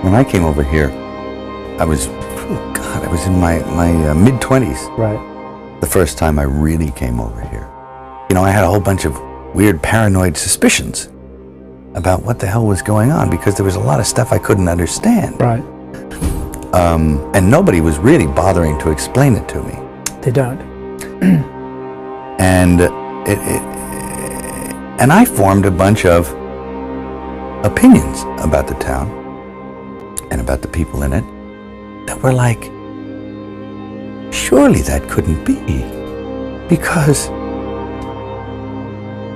when I came over here, I was in my mid-20s. Right. The first time I really came over here. You know, I had a whole bunch of weird paranoid suspicions about what the hell was going on because there was a lot of stuff I couldn't understand. Right. And nobody was really bothering to explain it to me. They don't. And and I formed a bunch of opinions about the town and about the people in it that were like, surely that couldn't be, because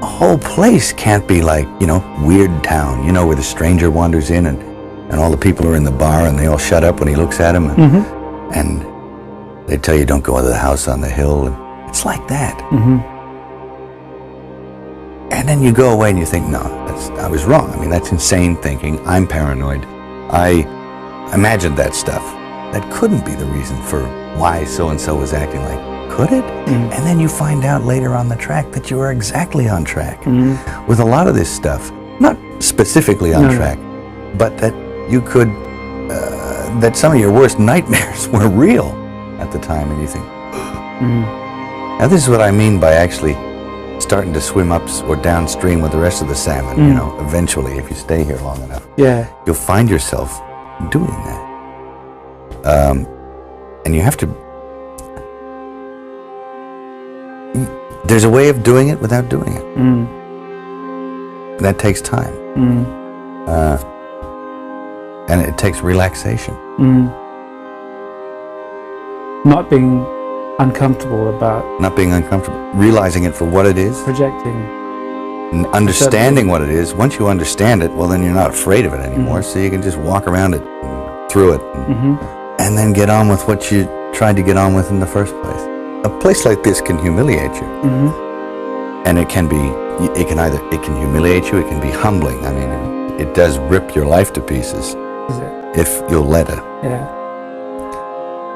a whole place can't be like, you know, Weird Town, you know, where the stranger wanders in and all the people are in the bar and they all shut up when he looks at them, and they tell you don't go to the house on the hill, and it's like that. And then you go away and you think, no, I was wrong. I mean, that's insane thinking. I'm paranoid. I imagined that stuff. That couldn't be the reason for why so-and-so was acting like, could it? And then you find out later on the track that you are exactly on track with a lot of this stuff. Not specifically on track, but that you could, that some of your worst nightmares were real at the time, and you think, now this is what I mean by actually starting to swim up or downstream with the rest of the salmon, you know, eventually, if you stay here long enough. Yeah. You'll find yourself doing that. And you have to, there's a way of doing it without doing it. That takes time. And it takes relaxation. Not being uncomfortable about... Not being uncomfortable. Realizing it for what it is. Projecting. Understanding what it is. Once you understand it, well, then you're not afraid of it anymore, so you can just walk around it, through it, and then get on with what you tried to get on with in the first place. A place like this can humiliate you. And it can humiliate you, it can be humbling. I mean, it does rip your life to pieces. If you'll let it. Yeah.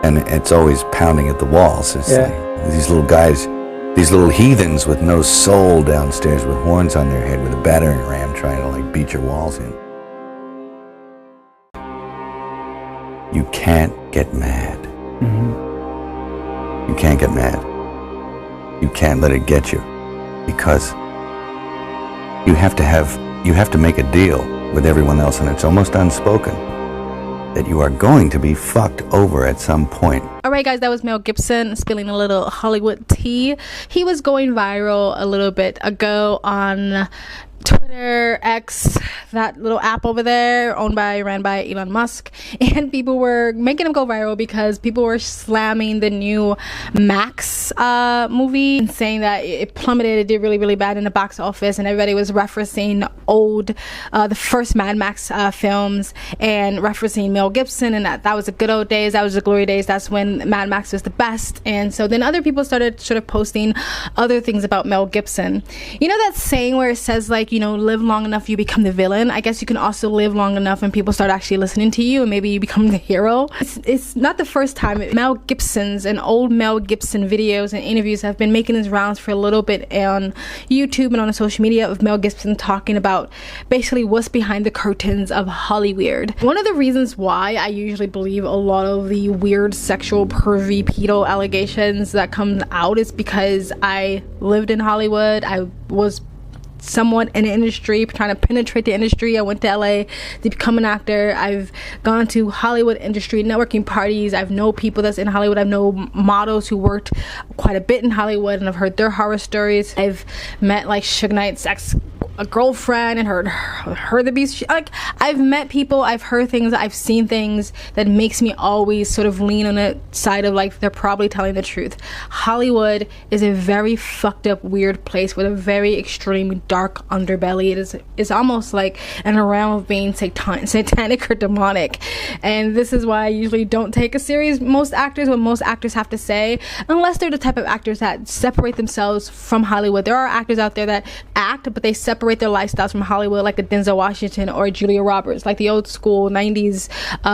And it's always pounding at the walls. It's like these little guys, these little heathens with no soul downstairs with horns on their head with a battering ram trying to like beat your walls in. You can't get mad. You can't get mad. You can't let it get you, because you have to make a deal with everyone else, and it's almost unspoken that you are going to be fucked over at some point. All right, guys, that was Mel Gibson spilling a little Hollywood tea. He was going viral a little bit ago on Twitter, X, that little app over there, ran by Elon Musk, and people were making him go viral because people were slamming the new Max movie and saying that it plummeted, it did really, really bad in the box office, and everybody was referencing the first Mad Max films and referencing Mel Gibson, and that was the good old days, that was the glory days, that's when Mad Max was the best. And so then other people started sort of posting other things about Mel Gibson. You know that saying where it says, like, you know, live long enough, you become the villain? I guess you can also live long enough and people start actually listening to you, and maybe you become the hero. It's not the first time. Mel Gibson's and old Mel Gibson videos and interviews have been making his rounds for a little bit on YouTube and on the social media of Mel Gibson talking about basically what's behind the curtains of Hollywood. One of the reasons why I usually believe a lot of the weird sexual pervy pedo allegations that come out is because I lived in Hollywood. I was somewhat in the industry, trying to penetrate the industry. I went to LA to become an actor. I've gone to Hollywood industry networking parties. I've known people that's in Hollywood. I've known models who worked quite a bit in Hollywood, and I've heard their horror stories. I've met like Suge Knight's girlfriend and heard the beast. Like, I've met people, I've heard things, I've seen things that makes me always sort of lean on the side of like they're probably telling the truth. Hollywood is a very fucked up, weird place with a very extreme dark underbelly. It's almost like in a realm of being satanic or demonic, and this is why I usually don't take a serious what most actors have to say, unless they're the type of actors that separate themselves from Hollywood. There are actors out there that act, but they separate their lifestyles from Hollywood, like a Denzel Washington or Julia Roberts, like the old school 90s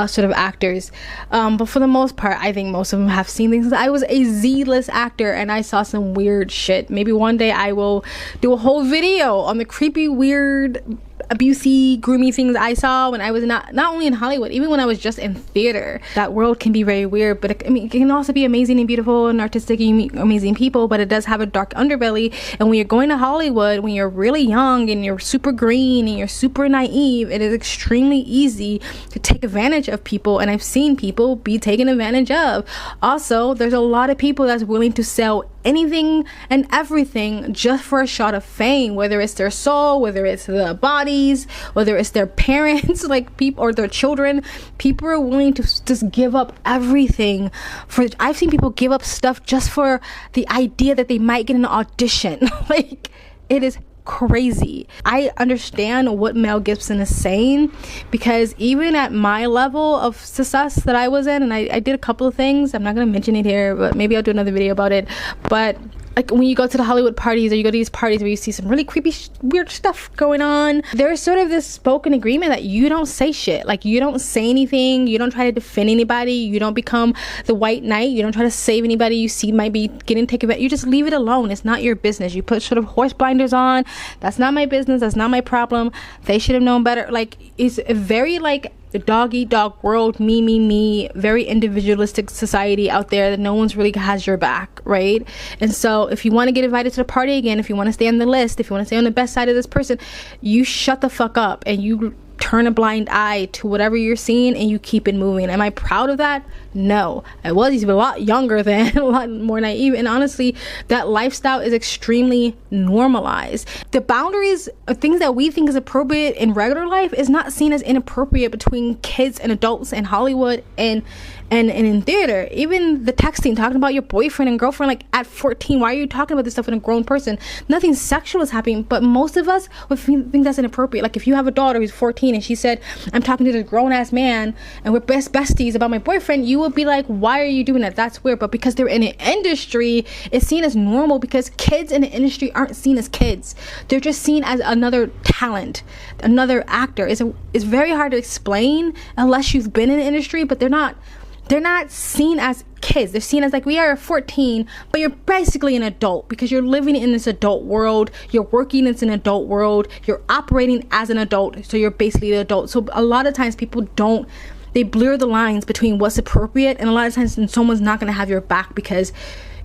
sort of actors. But for the most part, I think most of them have seen things. I was a Z-list actor and I saw some weird shit. Maybe one day I will do a whole video on the creepy, weird abusey, groomy things I saw when I was not only in Hollywood, even when I was just in theater. That world can be very weird, but it can also be amazing and beautiful and artistic and you meet amazing people, but it does have a dark underbelly. And when you're going to Hollywood, when you're really young and you're super green and you're super naive, it is extremely easy to take advantage of people, and I've seen people be taken advantage of. Also, there's a lot of people that's willing to sell anything and everything just for a shot of fame, whether it's their soul, whether it's the bodies, whether it's their parents, like people, or their children. People are willing to just give up everything for, I've seen people give up stuff just for the idea that they might get an audition. Like, it is crazy. I understand what Mel Gibson is saying, because even at my level of success that I was in, and I did a couple of things, I'm not going to mention it here, but maybe I'll do another video about it, but like when you go to the Hollywood parties, or you go to these parties where you see some really creepy weird stuff going on, there's sort of this spoken agreement that you don't say shit. Like, you don't say anything, you don't try to defend anybody, you don't become the white knight, you don't try to save anybody you see might be getting taken back. You just leave it alone. It's not your business. You put sort of horse blinders on. That's not my business, that's not my problem. They should have known better. Like, it's a very like the dog eat dog world, me, very individualistic society out there that no one's really has your back, right? And so if you want to get invited to the party again, if you want to stay on the list, if you want to stay on the best side of this person, you shut the fuck up and you turn a blind eye to whatever you're seeing and you keep it moving. Am I proud of that? No. I was a lot younger then, a lot more naive, and honestly, that lifestyle is extremely normalized. The boundaries of things that we think is appropriate in regular life is not seen as inappropriate between kids and adults in Hollywood and in theater. Even the texting, talking about your boyfriend and girlfriend, like at 14, why are you talking about this stuff with a grown person? Nothing sexual is happening, but most of us would think that's inappropriate. Like, if you have a daughter who's 14 and she said, I'm talking to this grown-ass man and we're besties about my boyfriend, you would be like, why are you doing that? That's weird. But because they're in an industry, it's seen as normal, because kids in the industry aren't seen as kids. They're just seen as another talent, another actor. It's very hard to explain unless you've been in the industry, but they're not seen as kids. They're seen as like, we are 14, but you're basically an adult because you're living in this adult world. You're working in an adult world. You're operating as an adult. So you're basically an adult. So a lot of times people they blur the lines between what's appropriate, and a lot of times someone's not going to have your back because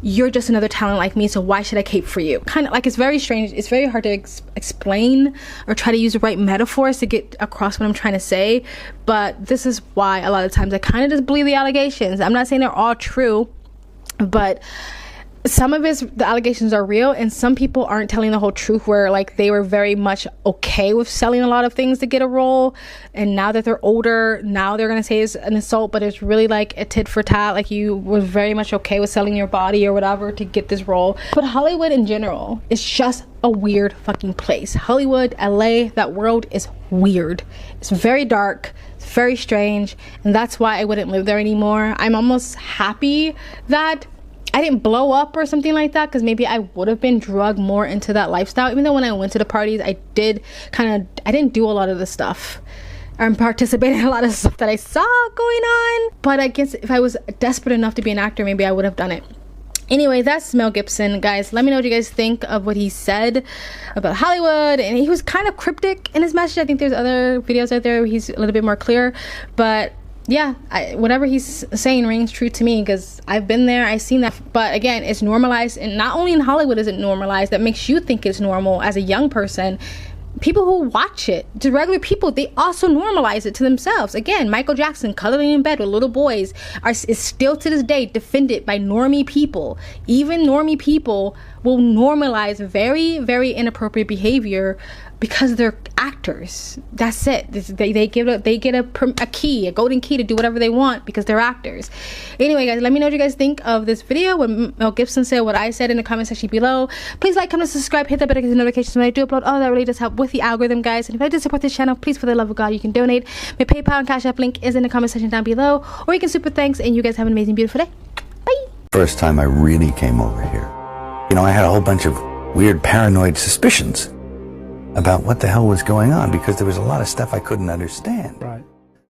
you're just another talent like me, so why should I cape for you? Kind of like, it's very strange. It's very hard to explain or try to use the right metaphors to get across what I'm trying to say, but this is why a lot of times I kind of just believe the allegations. I'm not saying they're all true, but some of the allegations are real, and some people aren't telling the whole truth, where like they were very much okay with selling a lot of things to get a role, and now that they're older, now they're gonna say it's an assault, but it's really like a tit for tat. Like, you was very much okay with selling your body or whatever to get this role. But Hollywood in general is just a weird fucking place. Hollywood, LA, that world is weird. It's very dark, it's very strange, and that's why I wouldn't live there anymore. I'm almost happy that I didn't blow up or something like that, because maybe I would have been drugged more into that lifestyle. Even though when I went to the parties, I didn't do a lot of the stuff or participate in a lot of stuff that I saw going on. But I guess if I was desperate enough to be an actor, maybe I would have done it. Anyway, that's Mel Gibson, guys. Let me know what you guys think of what he said about Hollywood. And he was kind of cryptic in his message. I think there's other videos out there where he's a little bit more clear, but yeah, whatever he's saying rings true to me, because I've been there, I've seen that. But again, it's normalized, and not only in Hollywood is it normalized, that makes you think it's normal as a young person. People who watch it, to regular people, they also normalize it to themselves. Again, Michael Jackson cuddling in bed with little boys is still to this day defended by normie people. Even normie people will normalize very, very inappropriate behavior because they're actors. That's it. They get a key, a golden key to do whatever they want because they're actors. Anyway, guys, let me know what you guys think of this video, what Mel Gibson said, what I said, in the comment section below. Please like, comment, subscribe, hit that bell to get notifications when I do upload. All that really does help with the algorithm, guys. And if you'd like to support this channel, please, for the love of God, you can donate. My PayPal and Cash App link is in the comment section down below, or you can super thanks, and you guys have an amazing, beautiful day. Bye. First time I really came over here, I had a whole bunch of weird paranoid suspicions about what the hell was going on, because there was a lot of stuff I couldn't understand. Right.